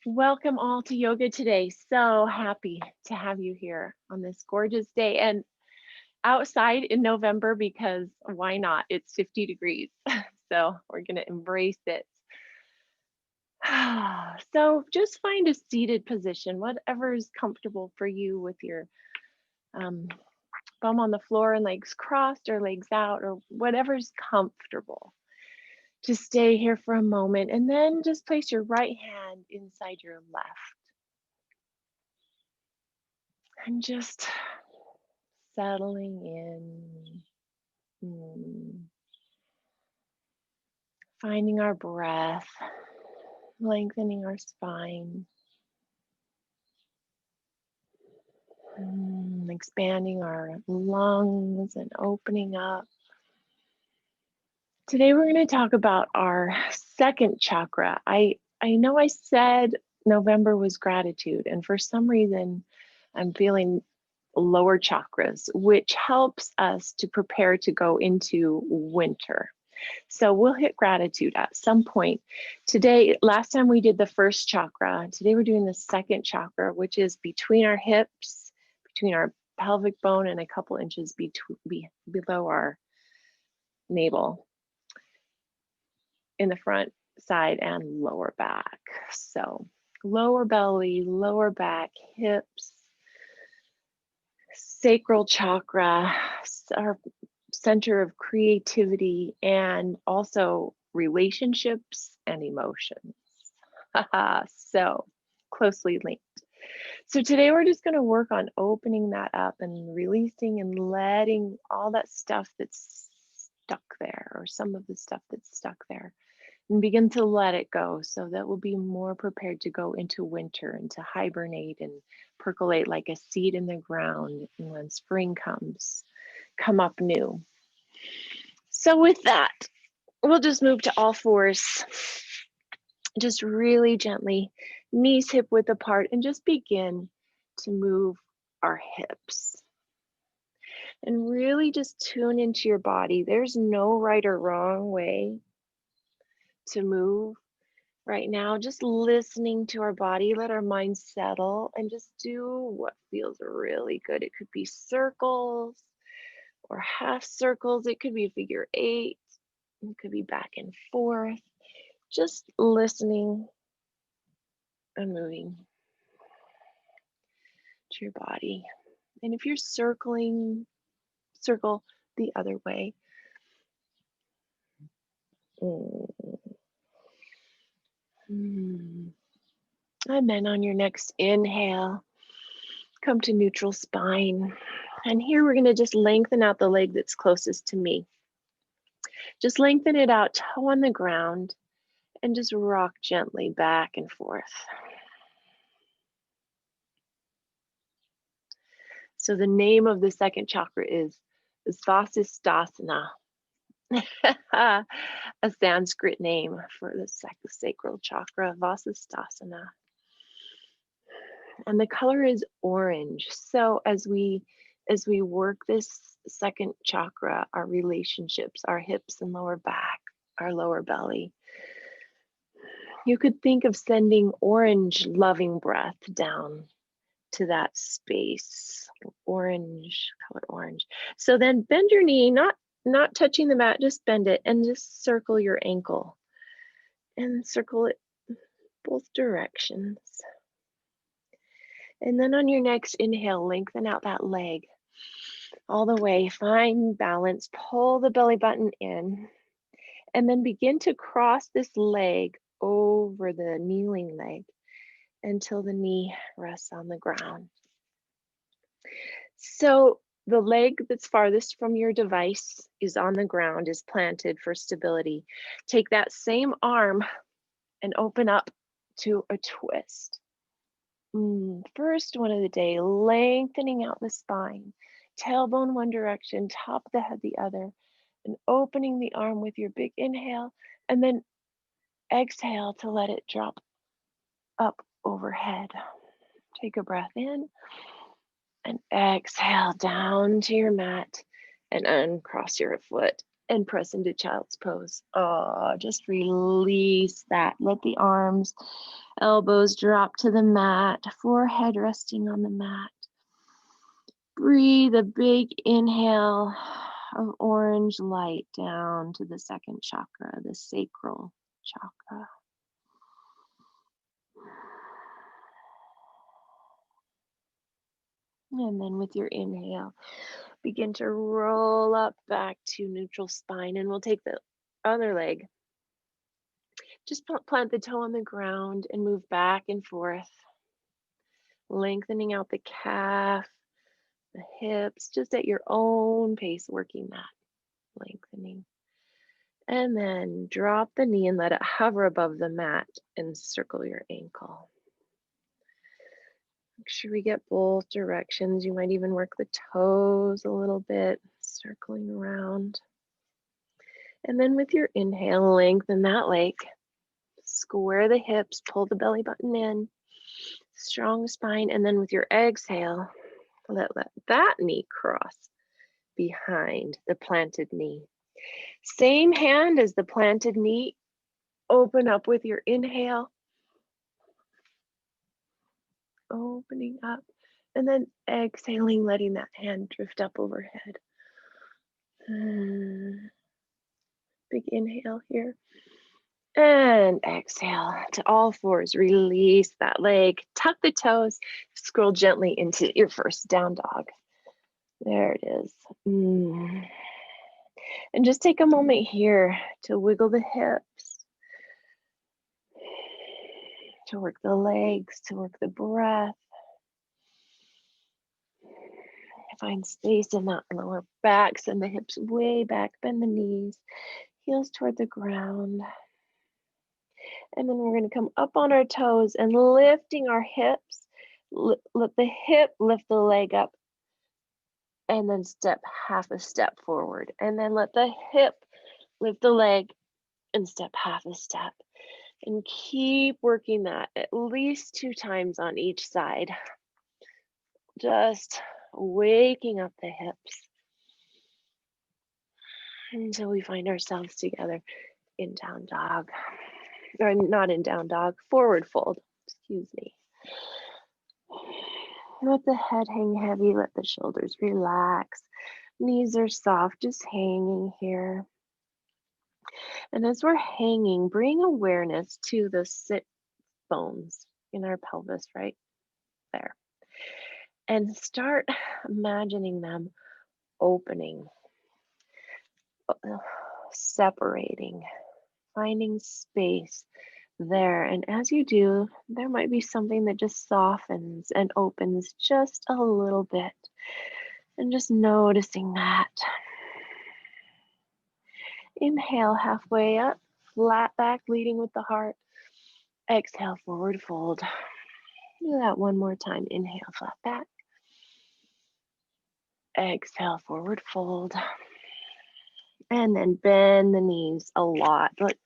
Welcome all to yoga today. So happy to have you here on this gorgeous day and outside in November because why not? It's 50 degrees. So we're going to embrace it. So just find a seated position, whatever is comfortable for you with your um, bum on the floor and legs crossed or legs out or whatever's comfortable. Just stay here for a moment and then just place your right hand inside your left. And just settling in, finding our breath, lengthening our spine, expanding our lungs and opening up. Today we're going to talk about our second chakra. I know I said November was gratitude, and for some reason I'm feeling lower chakras, which helps us to prepare to go into winter. So we'll hit gratitude at some point. Today, last time we did the first chakra. Today we're doing the second chakra, which is between our hips, between our pelvic bone and a couple inches below our navel, in the front, side, and lower back. So lower belly, lower back, hips, sacral chakra, our center of creativity, and also relationships and emotions. So closely linked. So today we're just going to work on opening that up and releasing and letting all that stuff that's stuck there, or some of the stuff that's stuck there, and begin to let it go so that we'll be more prepared to go into winter and to hibernate and percolate like a seed in the ground. And when spring comes, come up new. So with that, we'll just move to all fours, just really gently, knees hip width apart, and just begin to move our hips. And really just tune into your body. There's no right or wrong way to move right now. Just listening to our body, let our mind settle and just do what feels really good. It could be circles or half circles. It could be a figure eight. It could be back and forth. Just listening and moving to your body. And if you're circling, circle the other way. And then on your next inhale, come to neutral spine. And here we're going to just lengthen out the leg that's closest to me. Just lengthen it out, toe on the ground, and just rock gently back and forth. So the name of the second chakra is Svastisthasana, a Sanskrit name for the sacral chakra, Vasisthasana. And the color is orange. So as we work this second chakra, our relationships, our hips and lower back, our lower belly, you could think of sending orange loving breath down to that space. Orange, color orange. So then bend your knee, not touching the mat, just bend it and just circle your ankle and circle it both directions. And then on your next inhale, lengthen out that leg all the way, find balance, pull the belly button in, and then begin to cross this leg over the kneeling leg until the knee rests on the ground. So the leg that's farthest from your device is on the ground, is planted for stability. Take that same arm and open up to a twist. First one of the day, lengthening out the spine, tailbone one direction, top of the head the other, and opening the arm with your big inhale, and then exhale to let it drop up overhead. Take a breath in and exhale down to your mat and uncross your foot and press into child's pose. Oh, just release that. Let the arms, elbows drop to the mat, forehead resting on the mat. Breathe a big inhale of orange light down to the second chakra, the sacral chakra. And then with your inhale, begin to roll up back to neutral spine, and we'll take the other leg. Just plant the toe on the ground and move back and forth, lengthening out the calf, the hips, just at your own pace, working that lengthening. And then drop the knee and let it hover above the mat and circle your ankle. Make sure we get both directions. You might even work the toes a little bit, circling around. And then with your inhale, lengthen that leg. Square the hips, pull the belly button in, strong spine. And then with your exhale, let that knee cross behind the planted knee. Same hand as the planted knee. Open up with your inhale. Opening up. And then exhaling, letting that hand drift up overhead. Big inhale here. And exhale to all fours. Release that leg. Tuck the toes. Scroll gently into your first down dog. There it is. And just take a moment here to wiggle the hips, to work the legs, to work the breath. Find space in that lower back. Send the hips way back. Bend the knees. Heels toward the ground. And then we're going to come up on our toes and lifting our hips. Let the hip lift the leg up. And then step half a step forward. And then let the hip lift the leg and step half a step. And keep working that at least 2 times on each side. Just waking up the hips until we find ourselves together in down dog. Or not in down dog, forward fold, excuse me. Let the head hang heavy, let the shoulders relax. Knees are soft, just hanging here. And as we're hanging, bring awareness to the sit bones in our pelvis right there. And start imagining them opening, separating, finding space there. And as you do, there might be something that just softens and opens just a little bit. And just noticing that. Inhale halfway up, flat back, leading with the heart. Exhale, forward fold. Do that one more time. Inhale, flat back. Exhale, forward fold. And then bend the knees a lot, like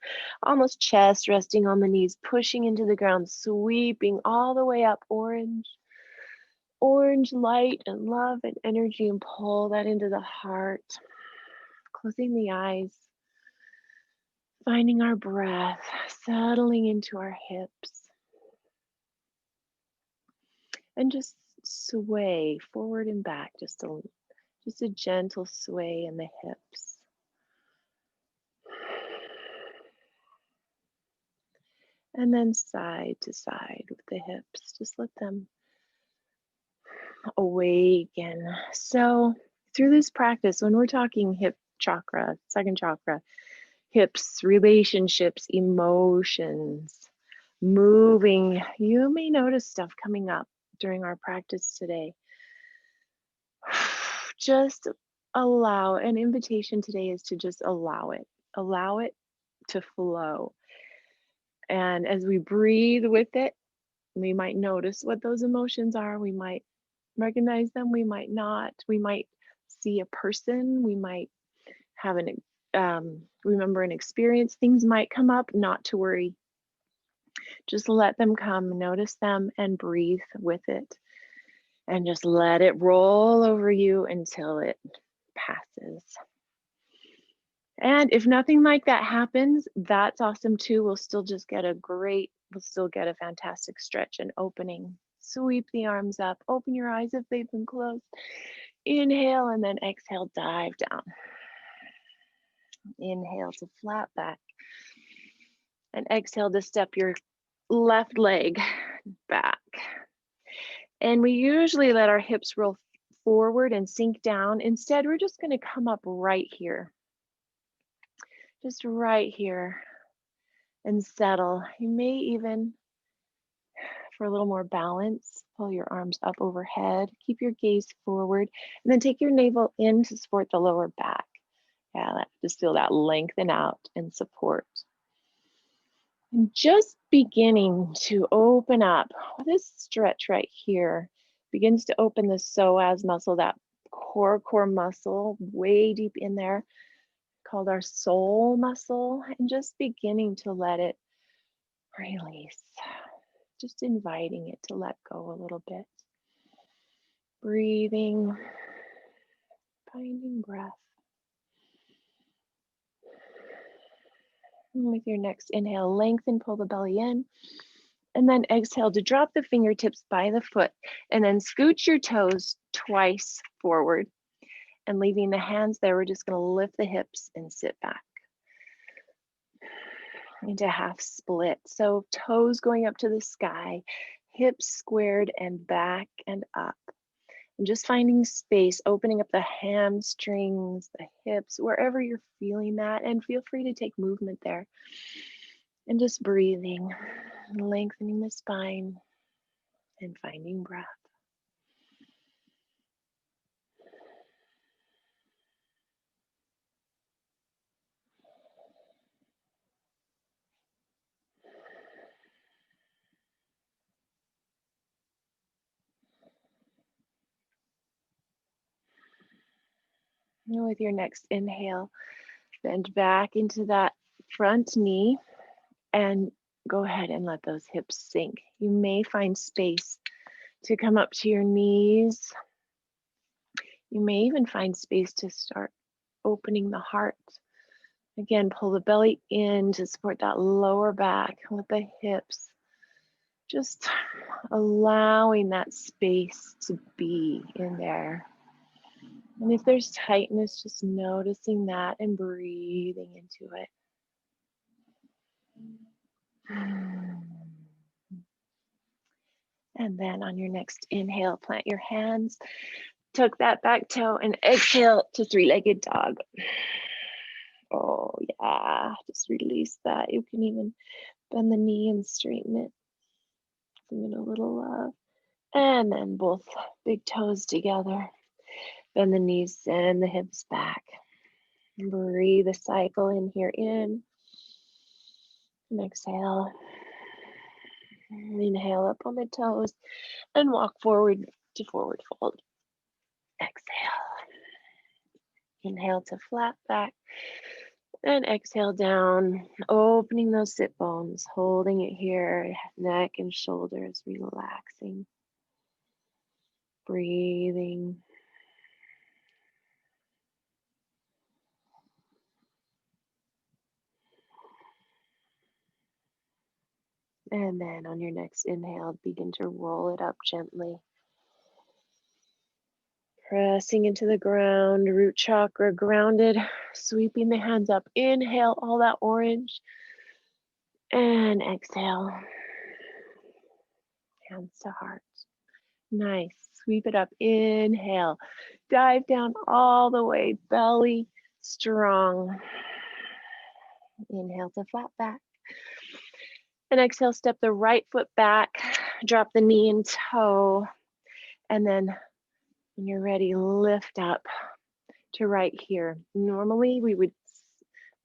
almost chest resting on the knees, pushing into the ground, sweeping all the way up, orange light and love and energy, and pull that into the heart. Closing the eyes, finding our breath, settling into our hips, and just sway forward and back, just a gentle sway in the hips. And then side to side with the hips. Just let them awaken. So through this practice, when we're talking hip chakra, second chakra, hips, relationships, emotions, moving, you may notice stuff coming up during our practice today. Just allow, an invitation today is to just allow it to flow. And as we breathe with it, we might notice what those emotions are. We might recognize them. We might not. We might see a person. We might have remember an experience. Things might come up. Not to worry. Just let them come. Notice them and breathe with it. And just let it roll over you until it passes. And if nothing like that happens, that's awesome too. We'll still get a fantastic stretch and opening. Sweep the arms up, open your eyes if they've been closed. Inhale and then exhale, dive down. Inhale to flat back. And exhale to step your left leg back. And we usually let our hips roll forward and sink down. Instead, we're just going to come up right here. Just right here and settle. You may even, for a little more balance, pull your arms up overhead. Keep your gaze forward and then take your navel in to support the lower back. Yeah, just feel that lengthen out and support. And just beginning to open up. This stretch right here begins to open the psoas muscle, that core muscle way deep in there, called our soul muscle, and just beginning to let it release. Just inviting it to let go a little bit. Breathing, finding breath. And with your next inhale, lengthen, pull the belly in. And then exhale to drop the fingertips by the foot and then scooch your toes twice forward. And leaving the hands there, we're just going to lift the hips and sit back into half split. So toes going up to the sky, hips squared and back and up. And just finding space, opening up the hamstrings, the hips, wherever you're feeling that. And feel free to take movement there. And just breathing, lengthening the spine and finding breath. And with your next inhale, bend back into that front knee and go ahead and let those hips sink. You may find space to come up to your knees. You may even find space to start opening the heart. Again, pull the belly in to support that lower back with the hips. Just allowing that space to be in there. And if there's tightness, just noticing that and breathing into it. And then on your next inhale, plant your hands, tuck that back toe, and exhale to three-legged dog. Oh yeah, just release that. You can even bend the knee and straighten it. Give it a little love. And then both big toes together. Bend the knees and the hips back. Breathe a cycle in here, in. And exhale. Inhale up on the toes and walk forward to forward fold. Exhale. Inhale to flat back. And exhale down, opening those sit bones, holding it here, neck and shoulders relaxing. Breathing. And then on your next inhale, begin to roll it up gently. Pressing into the ground, root chakra grounded, sweeping the hands up. Inhale all that orange. And exhale. Hands to heart. Nice. Sweep it up. Inhale. Dive down all the way. Belly strong. Inhale to flat back. And exhale, step the right foot back. Drop the knee and toe. And then when you're ready, lift up to right here. Normally we would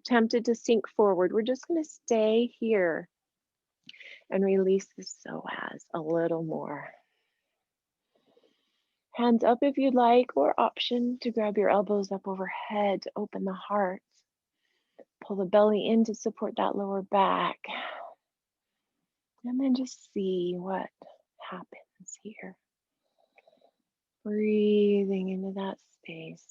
tempted to sink forward. We're just going to stay here and release the psoas a little more. Hands up if you'd like, or option to grab your elbows up overhead to open the heart. Pull the belly in to support that lower back. And then just see what happens here. Breathing into that space.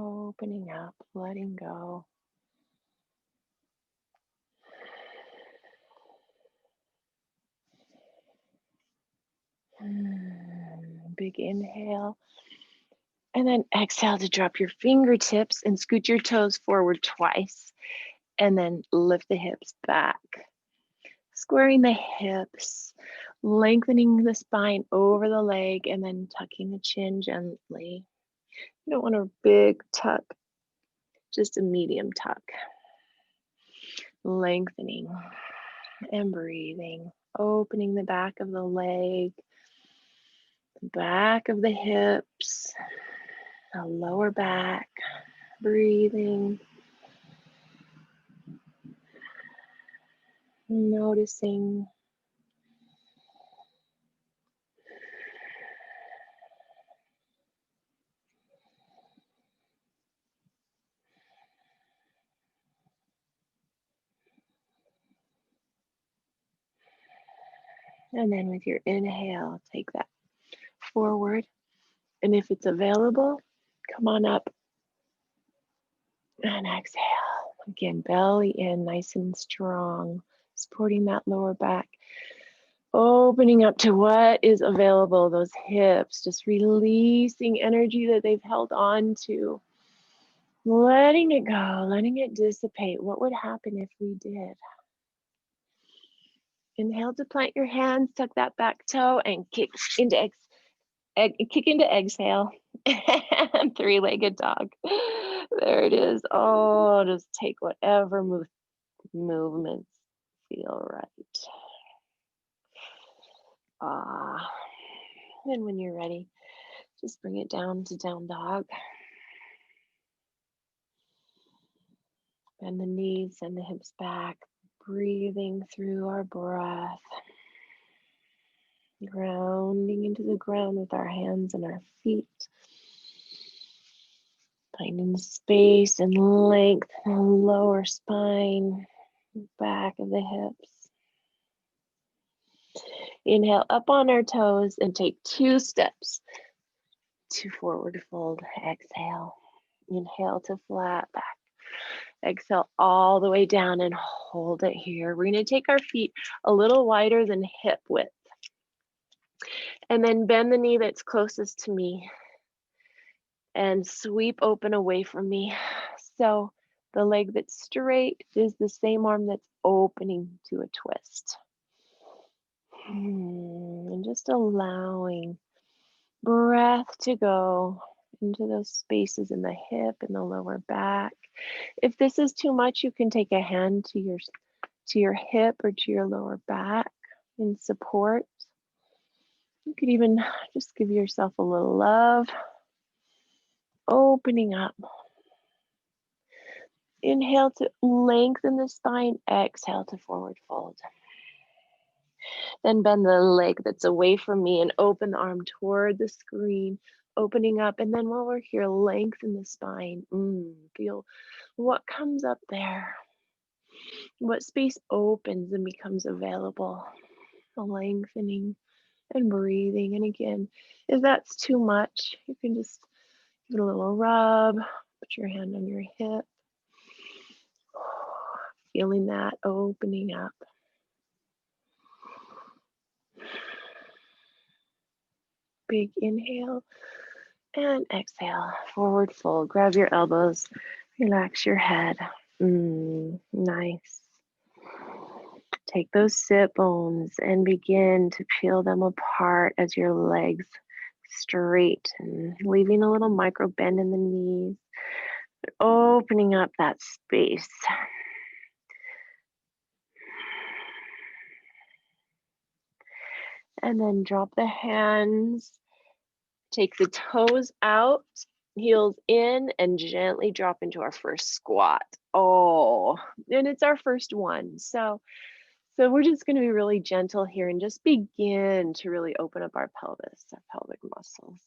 Opening up, letting go. Big inhale. And then exhale to drop your fingertips and scoot your toes forward twice. And then lift the hips back. Squaring the hips, lengthening the spine over the leg, and then tucking the chin gently. You don't want a big tuck, just a medium tuck. Lengthening and breathing, opening the back of the leg, the back of the hips, the lower back, breathing, noticing. And then with your inhale, take that forward. And if it's available, come on up and exhale. Again, belly in, nice and strong, supporting that lower back. Opening up to what is available, those hips, just releasing energy that they've held on to. Letting it go, letting it dissipate. What would happen if we did? Inhale to plant your hands, tuck that back toe, and kick into exhale. And three-legged dog. There it is. Oh, just take whatever movements feel right. And when you're ready, just bring it down to down dog. Bend the knees and the hips back, breathing through our breath. Grounding into the ground with our hands and our feet. Finding space and length in the lower spine, back of the hips. Inhale up on our toes and take 2 steps to forward fold. Exhale. Inhale to flat back. Exhale all the way down and hold it here. We're going to take our feet a little wider than hip width. And then bend the knee that's closest to me and sweep open away from me. So the leg that's straight is the same arm that's opening to a twist. And just allowing breath to go into those spaces in the hip and the lower back. If this is too much, you can take a hand to your hip or to your lower back in support. You could even just give yourself a little love. Opening up. Inhale to lengthen the spine. Exhale to forward fold. Then bend the leg that's away from me and open the arm toward the screen, opening up. And then while we're here, lengthen the spine. Feel what comes up there. What space opens and becomes available. Lengthening and breathing. And again, if that's too much, you can just give it a little rub, put your hand on your hip. Feeling that opening up. Big inhale and exhale. Forward fold. Grab your elbows. Relax your head. Nice. Take those sit bones and begin to peel them apart as your legs straighten, leaving a little micro bend in the knees, opening up that space. And then drop the hands, take the toes out, heels in, and gently drop into our first squat. And it's our first one. So we're just going to be really gentle here and just begin to really open up our pelvis, our pelvic muscles.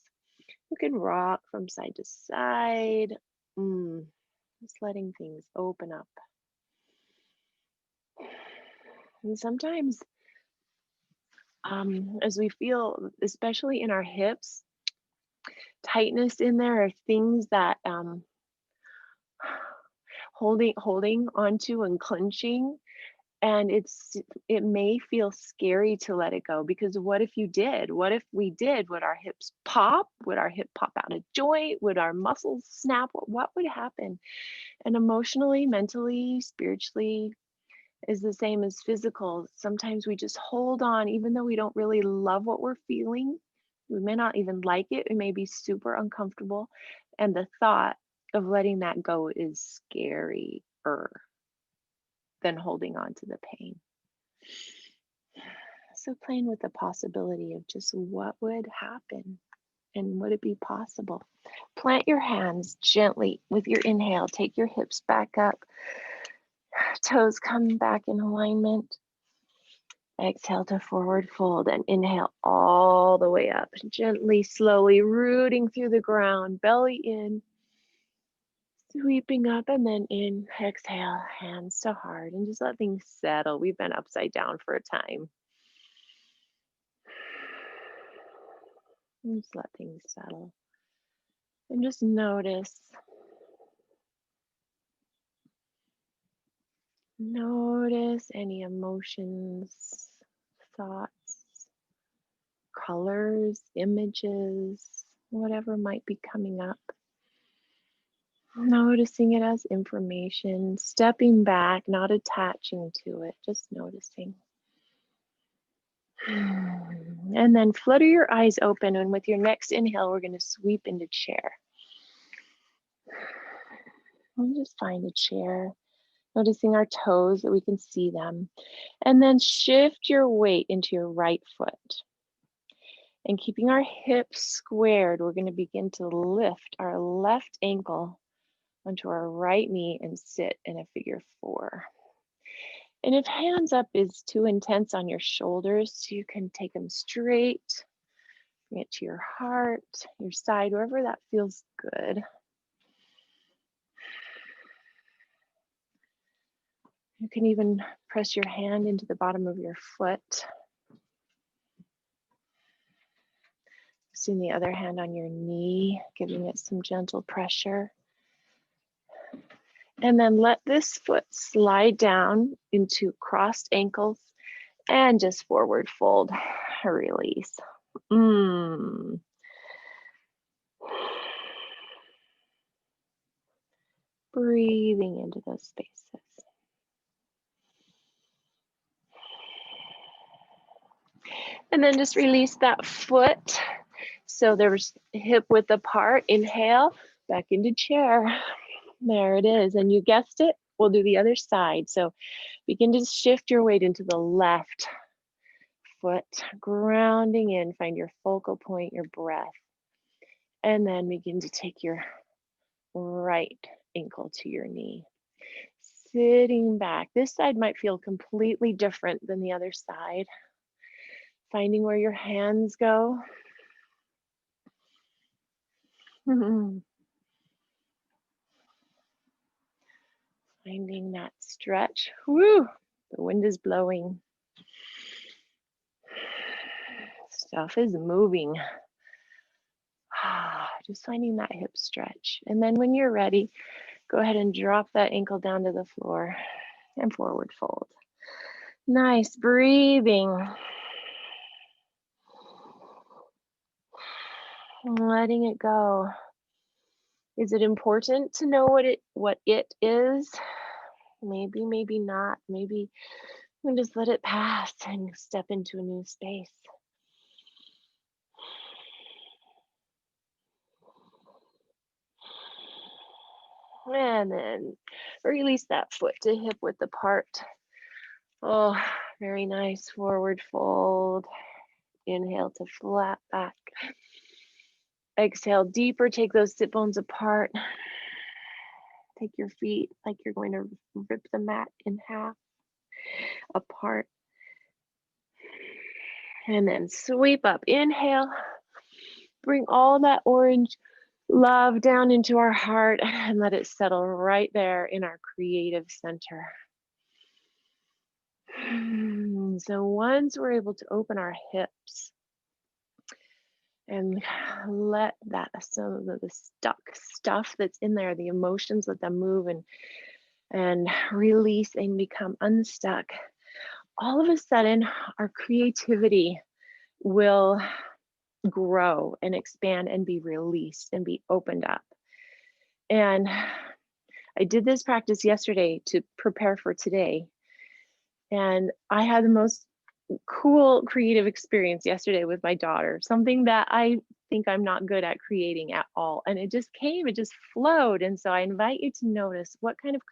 You can rock from side to side, just letting things open up. And sometimes as we feel, especially in our hips, tightness in there are things that holding onto and clenching. And it may feel scary to let it go, because what if you did? What if we did? Would our hips pop? Would our hip pop out of joint? Would our muscles snap? What would happen? And emotionally, mentally, spiritually is the same as physical. Sometimes we just hold on, even though we don't really love what we're feeling. We may not even like it. It may be super uncomfortable. And the thought of letting that go is scarier than holding on to the pain. So playing with the possibility of just what would happen, and would it be possible? Plant your hands gently with your inhale. Take your hips back up. Toes come back in alignment. Exhale to forward fold, and inhale all the way up. Gently, slowly rooting through the ground, belly in, sweeping up, and then in. Exhale, hands to heart, and just let things settle. We've been upside down for a time. And just let things settle. And just notice any emotions, thoughts, colors, images, whatever might be coming up. Noticing it as information, stepping back, not attaching to it, just noticing. And then flutter your eyes open, and with your next inhale, we're going to sweep into chair. And just find a chair, noticing our toes, that we can see them. And then shift your weight into your right foot. And keeping our hips squared, we're going to begin to lift our left ankle onto our right knee and sit in a figure 4. And if hands up is too intense on your shoulders, you can take them straight, bring it to your heart, your side, wherever that feels good. You can even press your hand into the bottom of your foot. Using the other hand on your knee, giving it some gentle pressure. And then let this foot slide down into crossed ankles and just forward fold, release. Breathing into those spaces. And then just release that foot. So there's hip width apart. Inhale, back into chair. There it is. And you guessed it, we'll do the other side. So begin to shift your weight into the left foot, grounding in, find your focal point, your breath. And then begin to take your right ankle to your knee. Sitting back. This side might feel completely different than the other side. Finding where your hands go. Finding that stretch. Woo! The wind is blowing. Stuff is moving. Just finding that hip stretch. And then when you're ready, go ahead and drop that ankle down to the floor and forward fold. Nice breathing. Letting it go. Is it important to know what it is? Maybe, maybe not. Maybe we can just let it pass and step into a new space. And then release that foot to hip width apart. Oh, very nice. Forward fold. Inhale to flat back. Exhale deeper. Take those sit bones apart. Take your feet like you're going to rip the mat in half apart. And then sweep up. Inhale. Bring all that orange love down into our heart and let it settle right there in our creative center. So once we're able to open our hips and let some of the stuck stuff that's in there, the emotions, let them move and and release and become unstuck, all of a sudden our creativity will grow and expand and be released and be opened up. And I did this practice yesterday to prepare for today. And I had the most cool creative experience yesterday with my daughter, something that I think I'm not good at creating at all. And it just came, it just flowed. And so I invite you to notice what kind of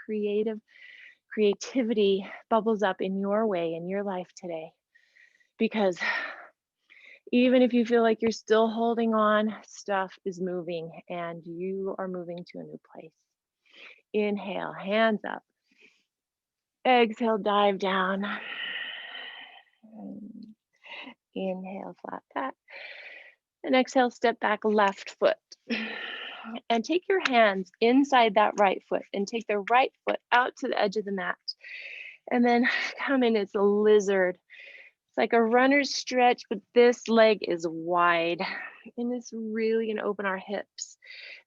creativity bubbles up in your way, in your life today. Because even if you feel like you're still holding on, stuff is moving and you are moving to a new place. Inhale, hands up. Exhale, dive down. Inhale, flat back. And exhale, step back, left foot. And take your hands inside that right foot and take the right foot out to the edge of the mat. And then come in as a lizard. It's like a runner's stretch, but this leg is wide. And it's really going to open our hips.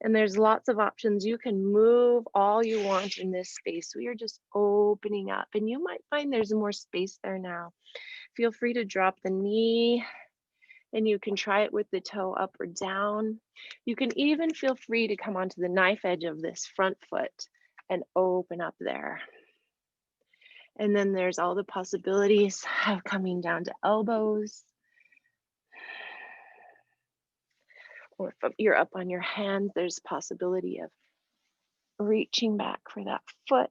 And there's lots of options. You can move all you want in this space. We are just opening up. And you might find there's more space there now. Feel free to drop the knee. And you can try it with the toe up or down. You can even feel free to come onto the knife edge of this front foot and open up there. And then there's all the possibilities of coming down to elbows. Or if you're up on your hands, there's possibility of reaching back for that foot.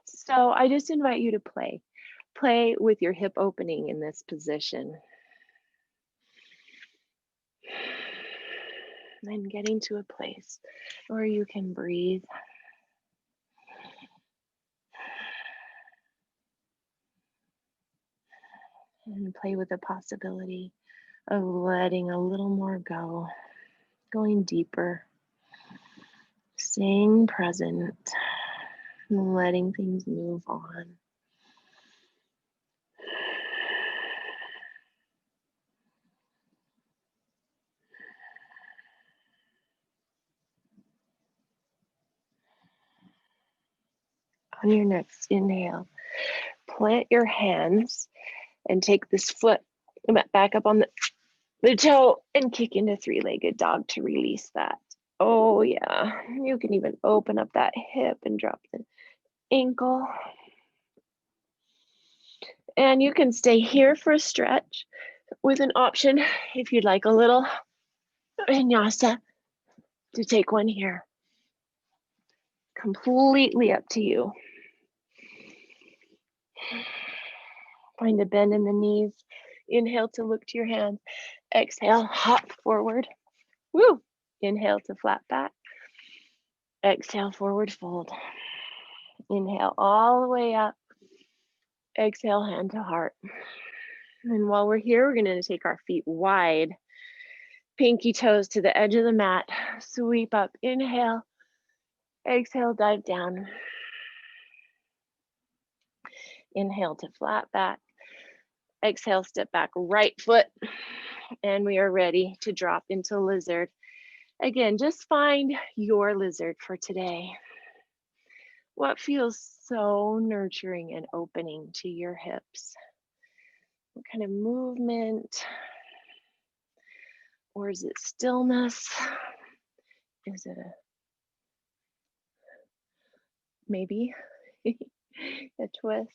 So I just invite you to play. Play with your hip opening in this position. And getting to a place where you can breathe. And play with the possibility of letting a little more go, going deeper, staying present, and letting things move on. On your next inhale, plant your hands and take this foot back up on the toe and kick into three-legged dog to release that. Oh yeah, you can even open up that hip and drop the ankle. And you can stay here for a stretch with an option if you'd like a little vinyasa to take one here. Completely up to you. Find a bend in the knees. Inhale to look to your hands. Exhale, hop forward. Woo! Inhale to flat back. Exhale, forward fold. Inhale all the way up. Exhale, hand to heart. And while we're here, we're going to take our feet wide. Pinky toes to the edge of the mat. Sweep up. Inhale. Exhale, dive down. Inhale to flat back. Exhale, step back, right foot. And we are ready to drop into lizard. Again, just find your lizard for today. What feels so nurturing and opening to your hips? What kind of movement? Or is it stillness? Is it maybe a twist?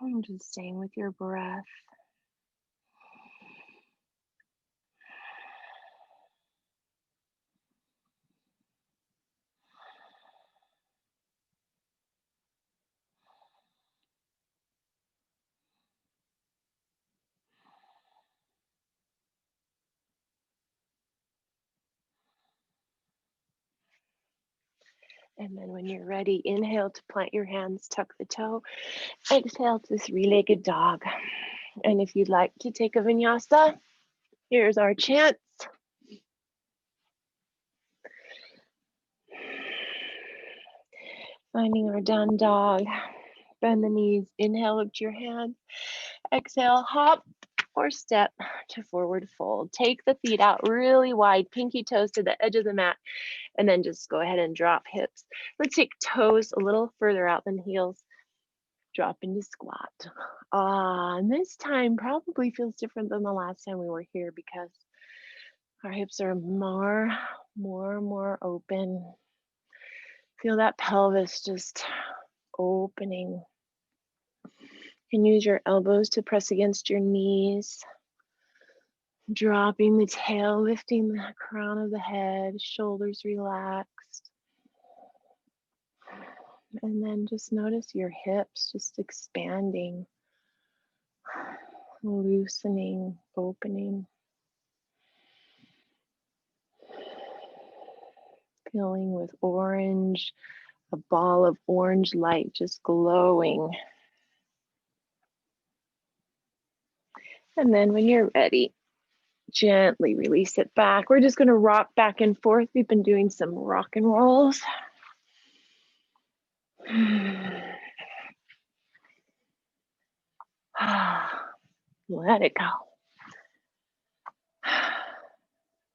I'm just staying with your breath. And then when you're ready, inhale to plant your hands, tuck the toe. Exhale to three-legged dog. And if you'd like to take a vinyasa, here's our chance. Finding our down dog. Bend the knees. Inhale, lift your hands. Exhale, hop. or step to forward fold. Take the feet out really wide, pinky toes to the edge of the mat, and then just go ahead and drop hips. Let's take toes a little further out than heels. Drop into squat. And this time probably feels different than the last time we were here because our hips are more open. Feel that pelvis just opening. You can use your elbows to press against your knees. Dropping the tail, lifting the crown of the head, shoulders relaxed. And then just notice your hips just expanding, loosening, opening. Filling with orange, a ball of orange light just glowing. And then when you're ready, gently release it back. We're just going to rock back and forth. We've been doing some rock and rolls. Let it go.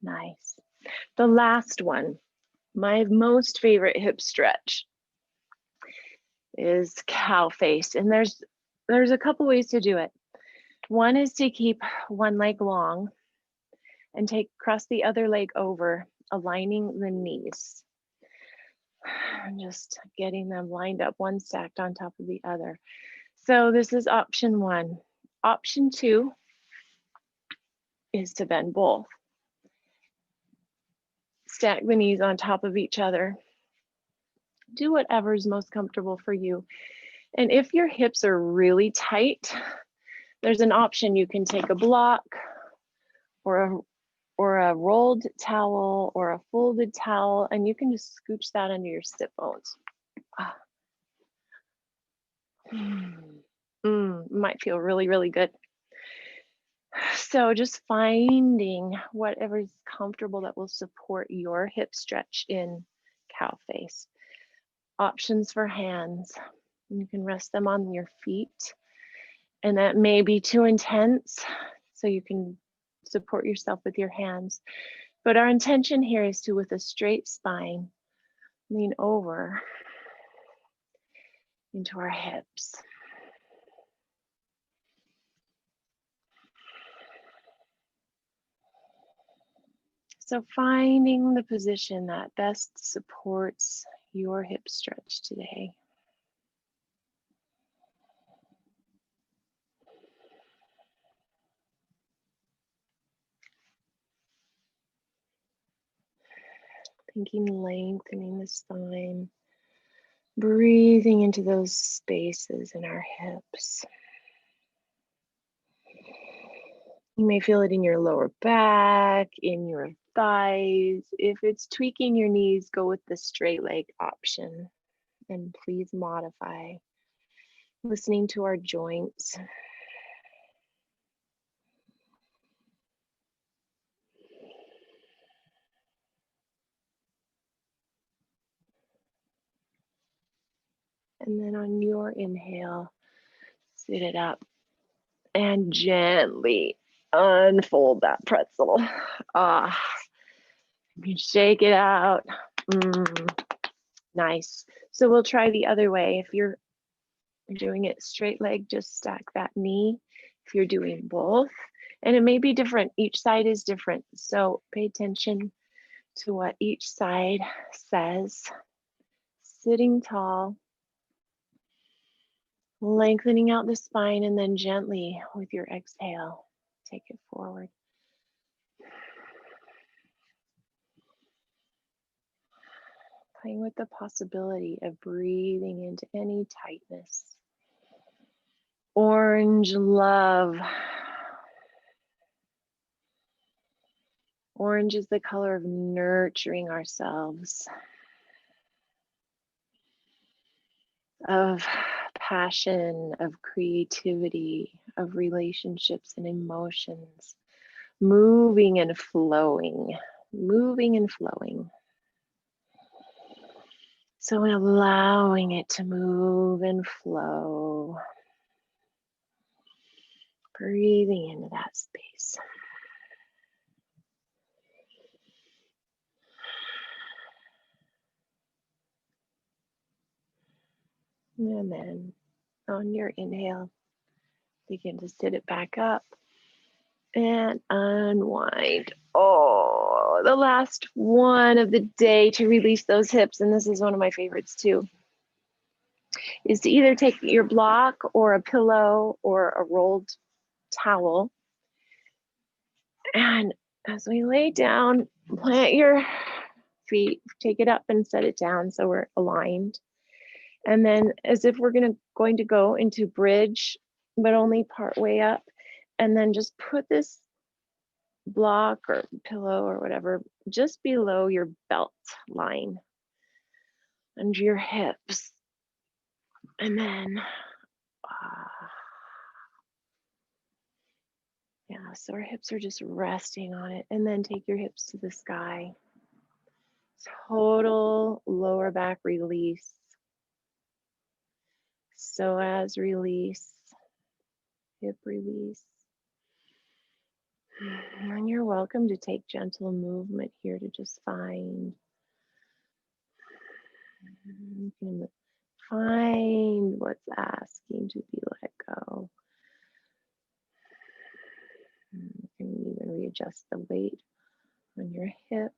Nice. The last one, my most favorite hip stretch, is cow face. And there's a couple ways to do it. One is to keep one leg long and cross the other leg over, aligning the knees. Just getting them lined up, one stacked on top of the other. So this is option one. Option two is to bend both. Stack the knees on top of each other. Do whatever is most comfortable for you. And if your hips are really tight, there's an option. You can take a block or a rolled towel or a folded towel, and you can just scooch that under your sit bones. Might feel really, really good. So just finding whatever's comfortable that will support your hip stretch in cow face. Options for hands. You can rest them on your feet, and that may be too intense, so you can support yourself with your hands. But our intention here is to, with a straight spine, lean over into our hips. So finding the position that best supports your hip stretch today. Thinking lengthening the spine, breathing into those spaces in our hips. You may feel it in your lower back, in your thighs. If it's tweaking your knees, go with the straight leg option. And please modify. Listening to our joints. And then on your inhale, sit it up and gently unfold that pretzel. You can shake it out. Nice. So we'll try the other way. If you're doing it straight leg, just stack that knee. If you're doing both, and it may be different, each side is different. So pay attention to what each side says. Sitting tall, lengthening out the spine, and then gently with your exhale, take it forward. Playing with the possibility of breathing into any tightness. Orange love. Orange is the color of nurturing ourselves, of passion, of creativity, of relationships and emotions, moving and flowing, moving and flowing. So allowing it to move and flow, Breathing into that space. And then on your inhale, begin to sit it back up and unwind. Oh, the last one of the day to release those hips, and this is one of my favorites too, is to either take your block or a pillow or a rolled towel, and as we lay down, plant your feet, take it up and set it down so we're aligned. And then as if we're going to go into bridge, but only part way up, and then just put this block or pillow or whatever just below your belt line, under your hips. And then, yeah, so our hips are just resting on it. And then take your hips to the sky. Total lower back release. Psoas release. Hip release. And you're welcome to take gentle movement here to just find. You can find what's asking to be let go. You can even readjust the weight on your hips.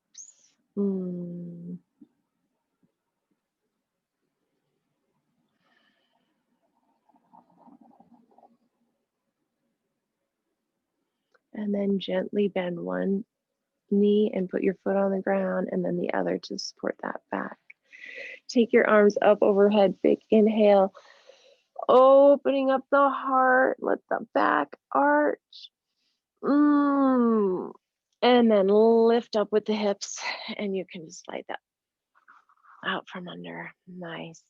And then gently bend one knee and put your foot on the ground, and then the other to support that back. Take your arms up overhead, big inhale, opening up the heart, let the back arch. And then lift up with the hips, and you can just slide that out from under. Nice.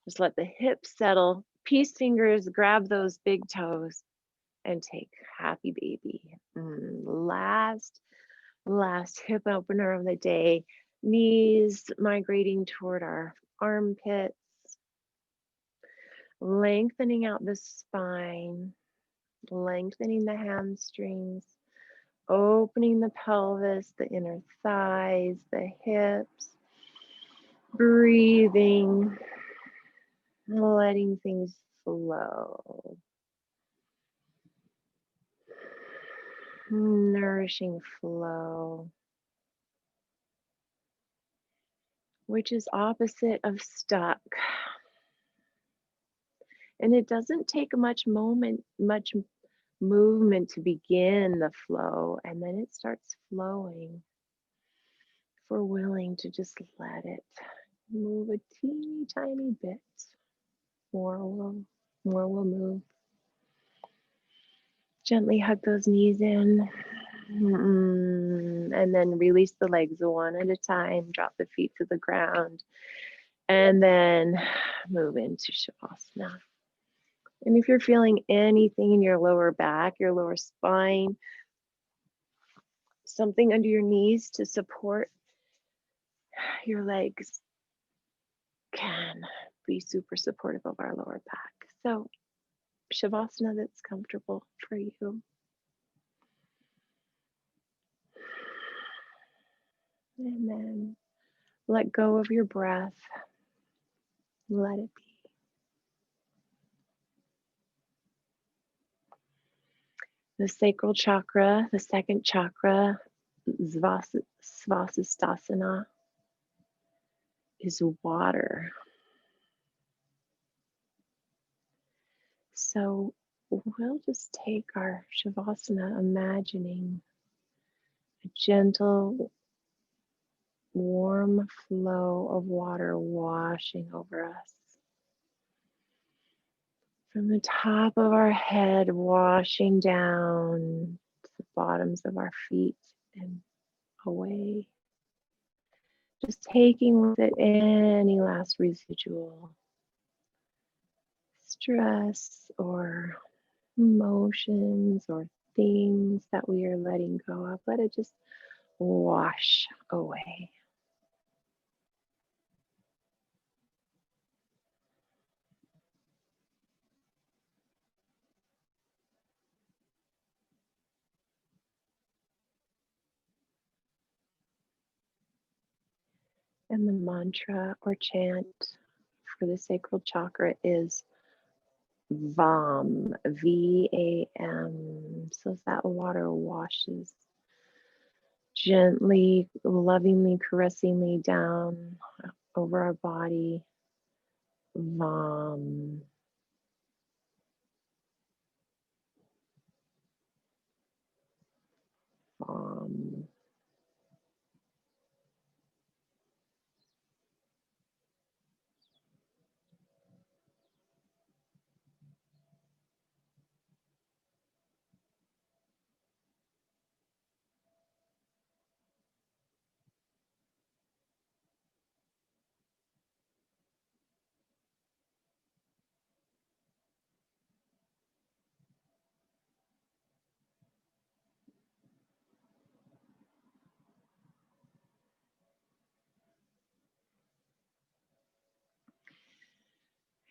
Just let the hips settle. Peace fingers, grab those big toes and take happy baby. Last hip opener of the day. Knees migrating toward our armpits. Lengthening out the spine. Lengthening the hamstrings. Opening the pelvis, the inner thighs, the hips. Breathing. Letting things flow. Nourishing flow, which is opposite of stuck. And it doesn't take much movement to begin the flow, and then it starts flowing. If we're willing to just let it move a teeny tiny bit, more will move. Gently hug those knees in. And then release the legs one at a time. Drop the feet to the ground. And then move into Shavasana. And if you're feeling anything in your lower back, your lower spine, something under your knees to support your legs can be super supportive of our lower back. So Shavasana that's comfortable for you. And then let go of your breath. Let it be. The sacral chakra, the second chakra, Svasisthasana, is water. So we'll just take our Shavasana, imagining a gentle, warm flow of water washing over us. From the top of our head, washing down to the bottoms of our feet and away. Just taking with it any last residual stress or emotions or things that we are letting go of. Let it just wash away. And the mantra or chant for the sacral chakra is VAM, VAM. So as that water washes gently, lovingly, caressingly down over our body, VAM. VAM.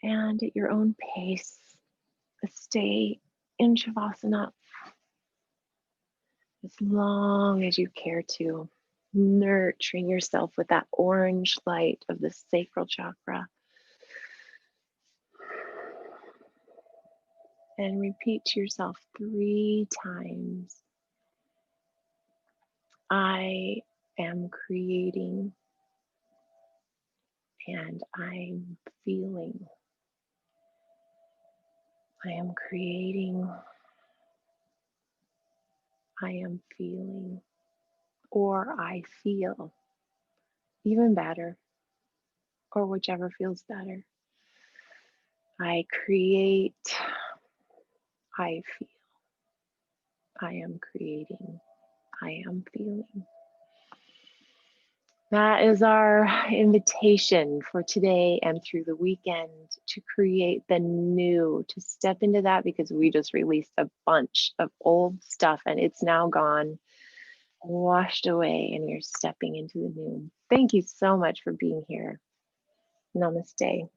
And at your own pace, stay in Shavasana as long as you care to, nurturing yourself with that orange light of the sacral chakra. And repeat to yourself 3 times. I am creating and I'm feeling. I am creating. I am feeling. Or I feel. Even better. Or whichever feels better. I create. I feel. I am creating. I am feeling. That is our invitation for today and through the weekend to create the new, to step into that, because we just released a bunch of old stuff and it's now gone, washed away, and you're stepping into the new. Thank you so much for being here. Namaste.